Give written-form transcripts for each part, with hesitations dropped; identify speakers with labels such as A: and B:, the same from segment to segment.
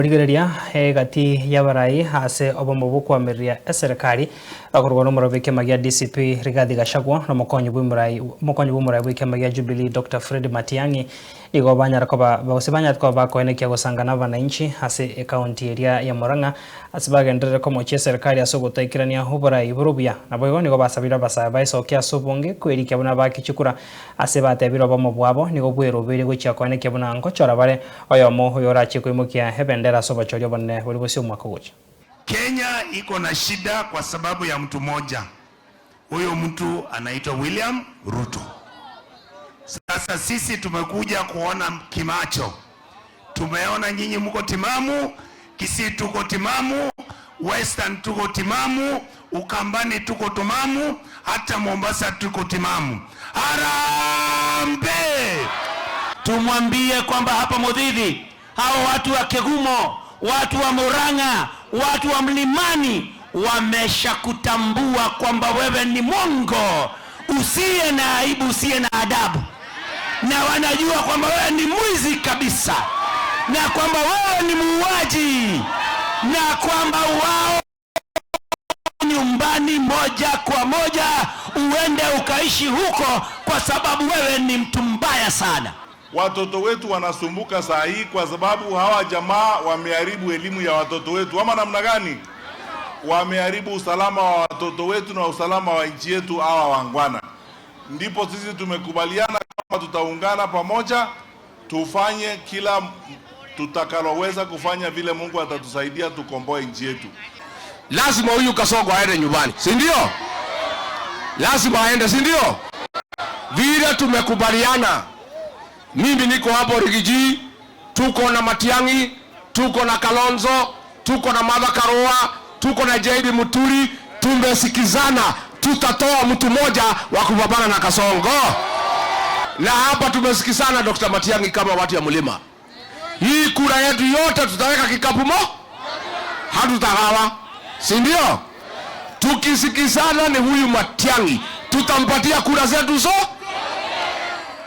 A: Rigereria gati yabarai ase obomo kwamiria serikali akorwa no murabike magia DCP Rigathi Gachagua na mokonyi bumurai bwike magia Jubilee Dr. Fred Matiang'i igo banyara koba koenekia gusangana wananchi ase county area ya Murang'a asibagendere ko mochie serikali asogotaikirania huburai burubia na boigo nigo basabira basaba isokia sobonge kwerikia buna bakichukura ase batebiro bomo bwabo nigo bwerobere gochia koenekia buna ngochora bare oyomo hoyorachi koimukia hebendera sobachorio bone buri bosio mwaka gocha.
B: Kenya iko na shida kwa sababu ya mtu mmoja. Huyo mtu anaitwa William Ruto. Sasa sisi tumekuja kuona kimacho. Tumeona nyinyi mko timamu, Kisii tuko timamu, Western tuko timamu, Ukambani tuko timamu, hata Mombasa tuko timamu. Harambee!
C: Tumwambie kwamba hapa Muthaiga, hao watu wa Kegumo, watu wa Murang'a, watu wa Mlimani wameshakutambua kwamba wewe ni mongo, usiye na aibu, usiye na adabu, na wanajua kwamba wewe ni mwizi kabisa, na kwamba wewe ni muuaji, na kwamba wao nyumbani moja kwa moja uende ukaishi huko, kwa sababu wewe ni mtu mbaya sana.
D: Watoto wetu wanasumbuka saa hii kwa sababu hawa jamaa wameharibu elimu ya watoto wetu. Ama namna gani? Wameharibu usalama wa watoto wetu na usalama wa nchi yetu hawa wangwana. Ndipo sisi tumekubaliana kama tutaungana pamoja, tufanye kila tutakaloweza kufanya vile Mungu atatusaidia tukomboe nchi yetu.
E: Lazima huyu Kasongo aende nyumbani, si ndio? Lazima aende, si ndio? Vile tumekubaliana. Mimi niko hapo Rigiji, tuko na Matiang'i, tuko na Kalonzo, tuko na Martha Karua, tuko na JD Muturi, tumesikizana tutatoa mtu mmoja wa kupambana na Kasongo. Na hapa tumesikizana Dr. Matiang'i kama watu ya Mlima. Hii kura yetu yote tutaweka kikapu hatutagawa, si ndio? Tukisikizana ni huyu Matiang'i, tutampatia kura zetu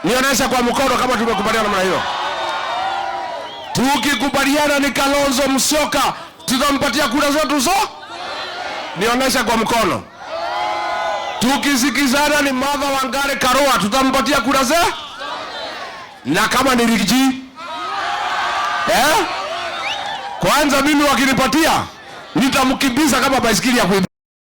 E: Nionyesha kwa mkono kama tumekubaliana namna hiyo. Tukikubaliana ni Kalonzo Musyoka, tutampatia kura zetu Nionyesha kwa mkono. Tukisikizana ni Martha Wangari Karua, tutampatia kura Na kama ni Rigiji, kwanza mimi wakinipatia nitamkimbiza kama baisikeli ya kuiba.